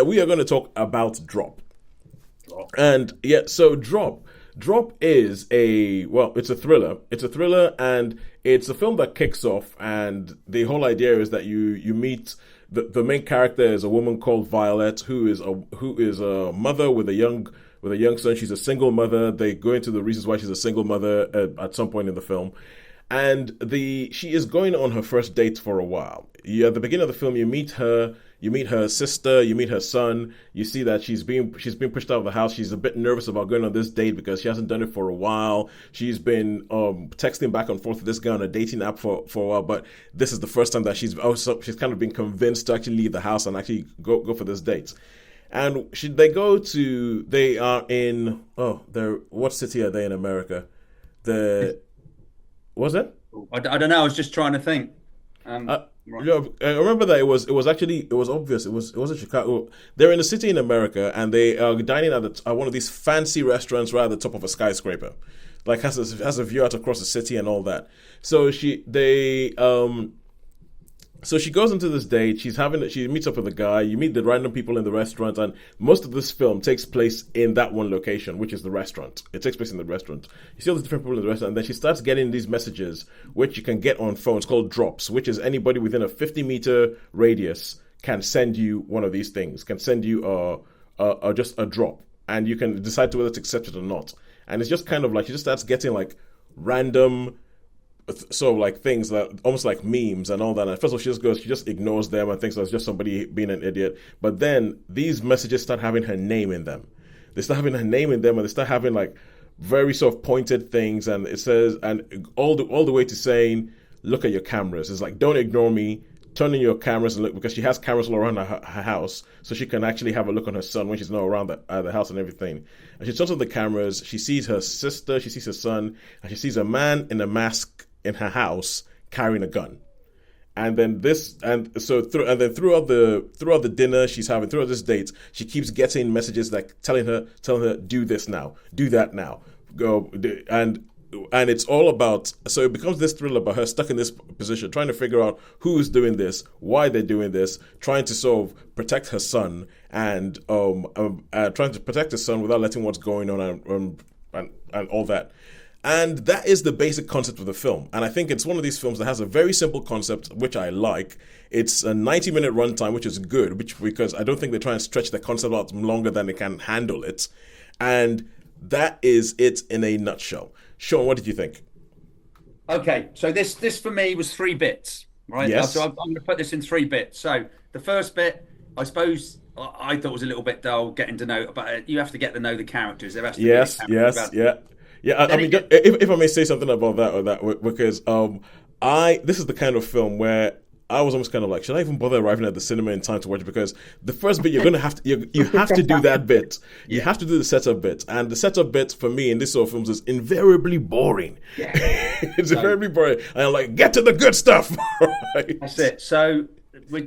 we are going to talk about Drop. And yeah, so Drop. Drop is it's a thriller. It's a thriller, and it's a film that kicks off, and the whole idea is that you meet the main character is a woman called Violet, who is a mother with a young son. She's a single mother. They go into the reasons why she's a single mother at some point in the film. And she is going on her first date for a while. At the beginning of the film, you meet her sister, you meet her son. You see that she's being pushed out of the house. She's a bit nervous about going on this date because she hasn't done it for a while. She's been texting back and forth with this guy on a dating app for a while, but this is the first time that she's kind of been convinced to actually leave the house and actually go for this date. And they are in what city are they in America? Was it? I don't know. I was just trying to think. Right. I remember that it was obvious. It wasn't Chicago. They're in a city in America, and they are dining at one of these fancy restaurants right at the top of a skyscraper, like has a view out across the city and all that. So she goes into this date. She meets up with a guy. You meet the random people in the restaurant, and most of this film takes place in that one location, which is the restaurant. It takes place in the restaurant. You see all the different people in the restaurant, and then she starts getting these messages, which you can get on phones, called drops, which is anybody within a 50-meter radius can send you one of these things, can send you just a drop, and you can decide whether to accept it or not. And it's just kind of like she just starts getting like random. So like things that almost like memes and all that. And first of all, she just ignores them and thinks that's just somebody being an idiot. But then these messages start having her name in them. They start having her name in them, and they start having like very sort of pointed things. And it says, and all the way to saying, look at your cameras. It's like, don't ignore me. Turn on your cameras and look, because she has cameras all around her house, so she can actually have a look on her son when she's not around the house and everything. And she turns on the cameras. She sees her sister. She sees her son, and she sees a man in a mask in her house carrying a gun. And then throughout the dinner she's having, throughout this date, she keeps getting messages like telling her do this now, do that now, go. And it's all about, so it becomes this thriller about her stuck in this position, trying to figure out who's doing this, why they're doing this, trying to sort of protect her son, and trying to protect her son without letting what's going on and all that. And that is the basic concept of the film. And I think it's one of these films that has a very simple concept, which I like. It's a 90-minute runtime, which is good, because I don't think they try and stretch the concept out longer than they can handle it. And that is it in a nutshell. Sean, what did you think? Okay, so this for me was 3 bits, right? Yes. So I'm going to put this in 3 bits. So the first bit, I suppose, I thought was a little bit dull, getting to know, but you have to get to know the characters. There has to be Yeah. I mean, if I may say something about that, because this is the kind of film where I was almost kind of like, should I even bother arriving at the cinema in time to watch it? Because the first bit, you're going to have to, you have to do that bit. You have to do the setup bit. And the setup bit for me in this sort of films is invariably boring. Yeah. It's invariably boring. And I'm like, get to the good stuff. Right? That's it. So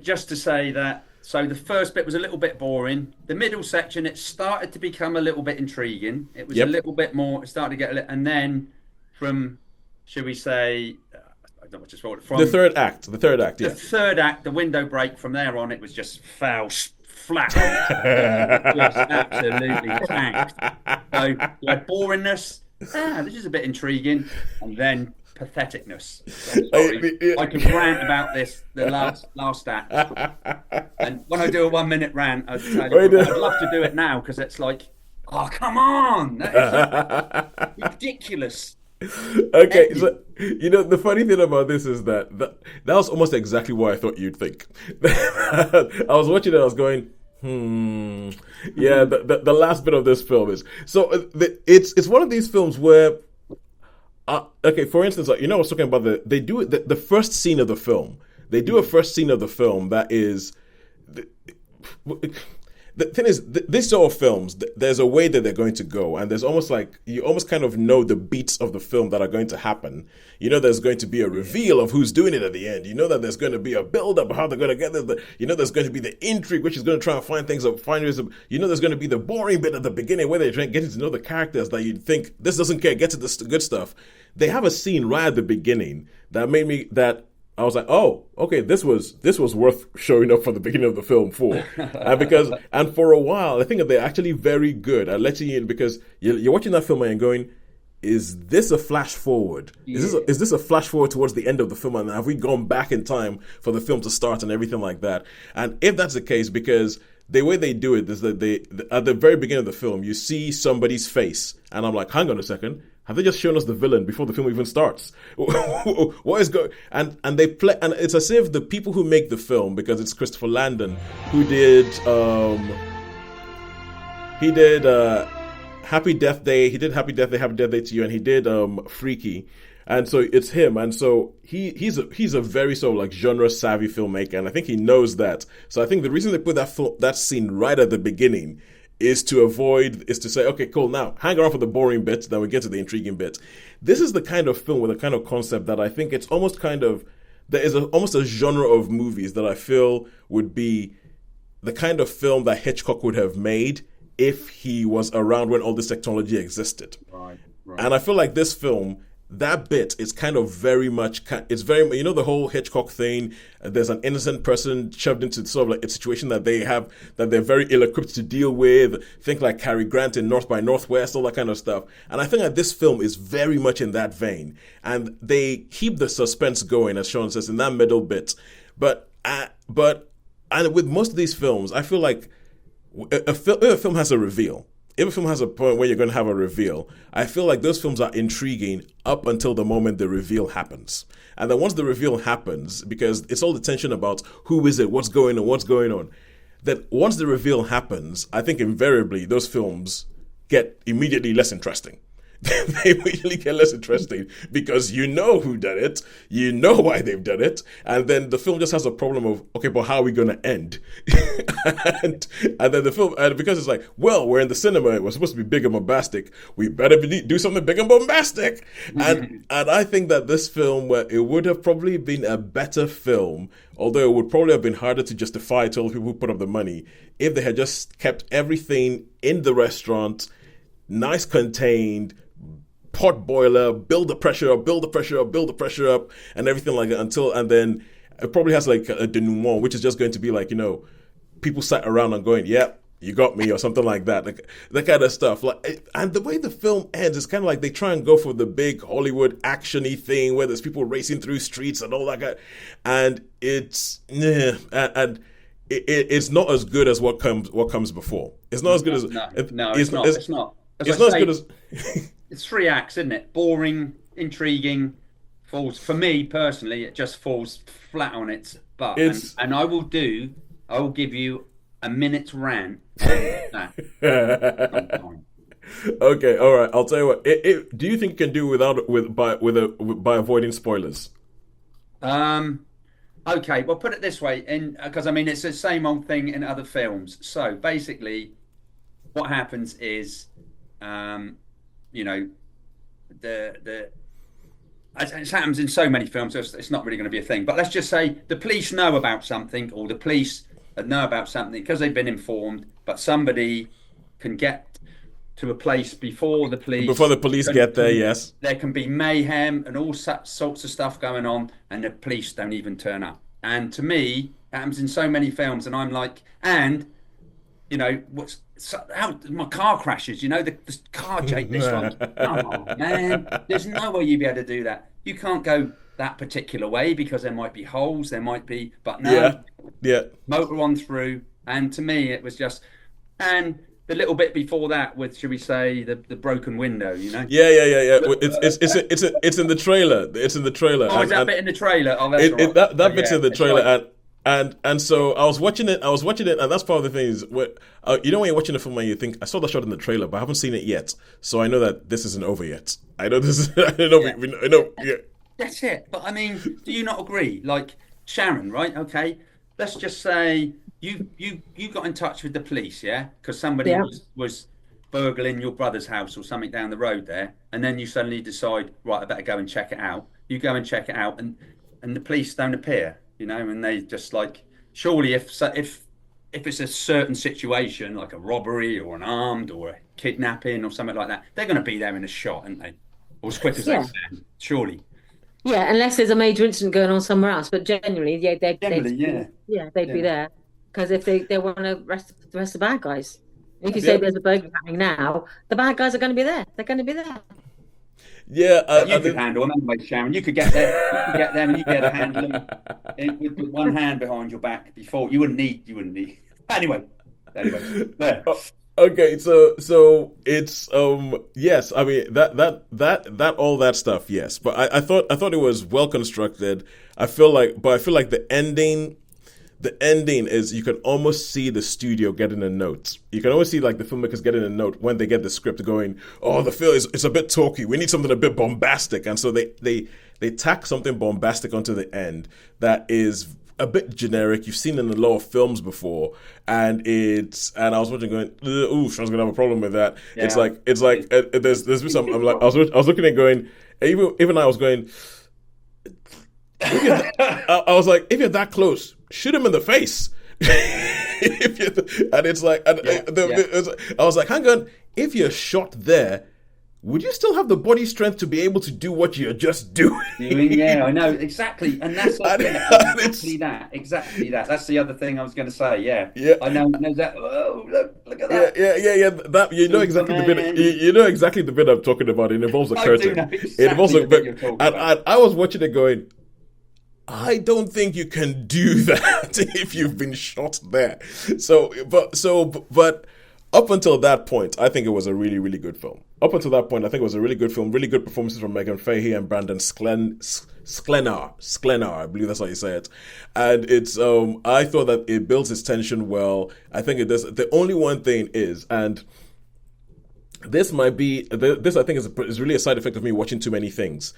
just to say that, so the first bit was a little bit boring. The middle section, it started to become a little bit intriguing. It was a little bit more, it started to get a little, and then from, should we say, I don't know what to call it. From the third act, yeah. The third act, the window break, from there on, it was just flat. Just absolutely tanked. So you had boringness. This is a bit intriguing. And then patheticness. I could rant about this, the last act. And when I do a 1-minute rant, I'd love to do it now, because it's like, oh, come on. That is ridiculous. Okay, so the funny thing about this is that was almost exactly what I thought you'd think. I was watching it, I was going, yeah, the last bit of this film is so it's one of these films where okay, for instance, I was talking about they do the first scene of the film. They do a first scene of the film that is. The thing is, this sort of films, there's a way that they're going to go, and there's almost like, you almost kind of know the beats of the film that are going to happen. There's going to be a reveal of who's doing it at the end. That there's going to be a build-up of how they're going to get there. There's going to be the intrigue, which is going to try and find things up, there's going to be the boring bit at the beginning where they're getting to know the characters that you'd think, this doesn't care, get to the good stuff. They have a scene right at the beginning that made me, that I was like, oh, okay, this was worth showing up for the beginning of the film for, and for a while, I think that they're actually very good at letting you in because you're watching that film and you're going, is this a flash forward? Is this a flash forward towards the end of the film, and have we gone back in time for the film to start and everything like that? And if that's the case, because the way they do it is that they at the very beginning of the film, you see somebody's face, and I'm like, hang on a second. Have they just shown us the villain before the film even starts? What is going? And they play, and it's as if the people who make the film, because it's Christopher Landon, who did he did Happy Death Day, he did Happy Death Day, Happy Death Day to You, and he did Freaky, and so it's him, and so he's a very sort of like genre savvy filmmaker, and I think he knows that. So I think the reason they put that scene right at the beginning is to say, okay, cool, now hang around for the boring bit, then we get to the intriguing bit. This is the kind of film with a kind of concept that I think it's almost kind of, there is almost a genre of movies that I feel would be the kind of film that Hitchcock would have made if he was around when all this technology existed. Right. And I feel like this film, that bit is kind of very much, it's very, the whole Hitchcock thing, there's an innocent person shoved into sort of like a situation that they're very ill-equipped to deal with, think like Cary Grant in North by Northwest, all that kind of stuff. And I think that this film is very much in that vein. And they keep the suspense going, as Sean says, in that middle bit. But and with most of these films, I feel like if a film has a reveal, if a film has a point where you're going to have a reveal, I feel like those films are intriguing up until the moment the reveal happens. And then once the reveal happens, because it's all the tension about who is it, what's going on, that once the reveal happens, I think invariably those films get immediately less interesting. They immediately get less interesting because you know who did it, you know why they've done it, and then the film just has a problem of, okay, but how are we going to end? and then the film, and because it's like, well, we're in the cinema, it was supposed to be big and bombastic, we better do something big and bombastic. And I think that this film, it would have probably been a better film, although it would probably have been harder to justify to all the people who put up the money, if they had just kept everything in the restaurant, nice contained, pot boiler, build the pressure up, and everything like that and then it probably has like a denouement, which is just going to be like, people sat around and going, yeah, you got me, or something like that, like that kind of stuff. Like, and the way the film ends is kind of like they try and go for the big Hollywood action-y thing where there's people racing through streets and all that kind, and it's it's not as good as what comes before. It's not as good as it's not. It's not. It's not as good as. It's 3 acts, isn't it? Boring, intriguing, falls. For me personally, it just falls flat on its butt. And I will give you a minute's rant on that. Okay, all right. I'll tell you what. Do you think you can do by avoiding spoilers? Okay. Well, put it this way, because I mean it's the same old thing in other films. So basically, what happens is, it happens in so many films, so it's not really going to be a thing. But let's just say the police know about something, or the police know about something because they've been informed, but somebody can get to a place before the police get there. Yes, there can be mayhem and all sorts of stuff going on, and the police don't even turn up. And to me, it happens in so many films, and I'm like, how my car crashes, the car chase, this one. Oh man, there's no way you'd be able to do that. You can't go that particular way because there might be holes, but no, yeah, motor on through. And to me, it was just, and the little bit before that with, should we say, the broken window, Yeah. It's in the trailer. It's in the trailer. Oh, is that bit in the trailer? Oh, that's right. That bit's in the trailer, And so I was watching it, and that's part of the thing is, when you're watching a film and you think, I saw that shot in the trailer, but I haven't seen it yet, so I know that this isn't over yet. I know this is, I know. That's it. But I mean, do you not agree? Like Sharon, right? Okay, let's just say you got in touch with the police, yeah, because somebody was burgling your brother's house or something down the road there, and then you suddenly decide, right, I better go and check it out. You go and check it out, and the police don't appear. And they just like, surely if it's a certain situation, like a robbery or an armed or a kidnapping or something like that, they're going to be there in a shot, aren't they? Or as quick as they can, surely. Yeah, unless there's a major incident going on somewhere else. But generally, yeah, Generally, yeah, they'd be yeah. there because if they want to arrest the rest of the bad guys. If you say Yeah, there's a burglary happening now, the bad guys are going to be there. They're going to be there. yeah. But you could handle them anyway, Sharon. You could get there. You could get them, and you'd be able to handle them with one hand behind your back. Before you wouldn't need. You wouldn't need. Anyway. There. Okay, so it's yes, I mean that all that stuff, yes. But I thought it was well constructed. I feel like the ending is you can almost see the studio getting a note. You can almost see like the filmmakers getting a note when they get the script going, oh, the film is it's a bit talky. We need something a bit bombastic. And so they tack something bombastic onto the end that is a bit generic. You've seen in a lot of films before, and I was watching going, ooh, Sean's gonna have a problem with that. Yeah. It's like there's been some. I'm like I was looking at going, even I was going. I was like, if you're that close, shoot him in the face. And it's like, I was like, hang on, if you're shot there, would you still have the body strength to be able to do what you're just doing? Yeah, I know exactly, and that's exactly that. That's the other thing I was going to say. Yeah. I know that. Oh, look at that. Yeah. That you know exactly the bit. You know exactly the bit I'm talking about. It involves a curtain. Exactly it involves a bit. you're talking And about. I was watching it going, I don't think you can do that if you've been shot there. But up until that point, I think it was a really, really good film. Up until that point, I think it was a really good film. Really good performances from Megan Fahey and Brandon Sklenar, I believe that's how you say it. And it's I thought that it builds its tension well. I think it does. The only one thing is, and this might be this I think is really a side effect of me watching too many things.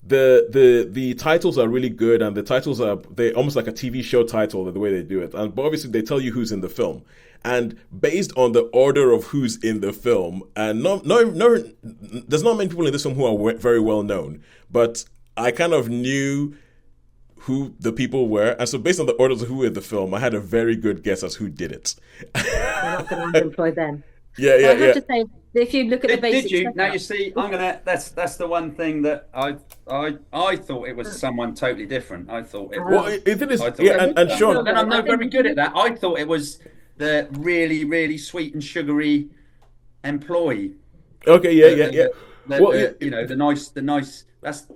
The titles are really good, and the titles they almost like a TV show title the way they do it. But obviously they tell you who's in the film, and based on the order of who's in the film, and no, there's not many people in this film who are very well known, but I kind of knew who the people were, and so based on the orders of who were in the film, I had a very good guess as who did it. They're not going to employ them. Yeah. I have to say, if you look at the basics, Did you? Now you see, That's the one thing that I thought it was someone totally different. I thought it was. Well, it is. Yeah, and Sean, And I'm not very good at that. I thought it was the really, really sweet and sugary employee. Okay, yeah. The nice. That's.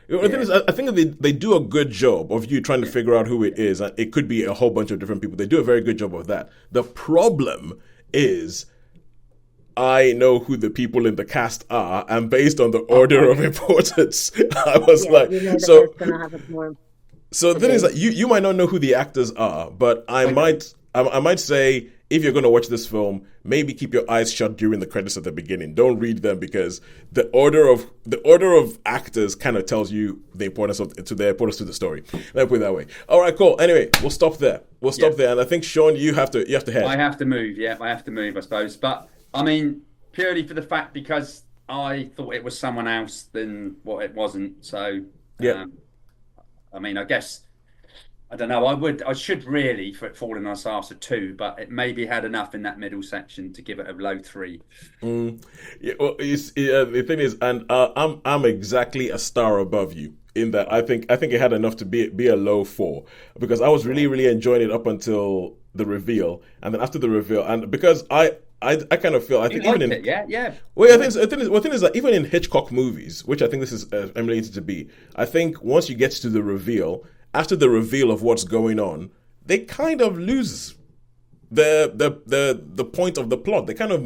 The thing is, I think that they do a good job of you trying to figure out who it is, and it could be a whole bunch of different people. They do a very good job of that. The problem is, I know who the people in the cast are, and based on the order of importance, I was like, so. So the thing is that you might not know who the actors are, but I might say, if you're going to watch this film, maybe keep your eyes shut during the credits at the beginning. Don't read them, because the order of actors kind of tells you the importance to the story. Let me put it that way. All right, cool. Anyway, we'll stop there. And I think, Sean, you have to head. I have to move. Yeah, I have to move, I suppose. But I mean, purely for the fact because I thought it was someone else than what it wasn't. So yeah. I mean, I guess. I don't know. I should really for it falling on us after 2, but it maybe had enough in that middle section to give it a low 3. Yeah, well, the thing is, and I'm exactly a star above you in that. I think it had enough to be a low 4, because I was really, really enjoying it up until the reveal, and then after the reveal, and because I kind of feel I think even in yeah. Well, the thing is that even in Hitchcock movies, which I think this is emulated to be, I think once you get to the reveal. After the reveal of what's going on, they kind of lose the point of the plot. They kind of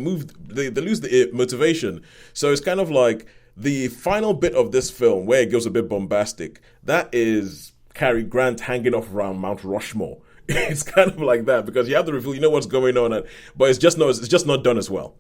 they lose the motivation. So it's kind of like the final bit of this film where it goes a bit bombastic. That is Cary Grant hanging off around Mount Rushmore. It's kind of like that, because you have the reveal, you know what's going on, but it's just not done as well.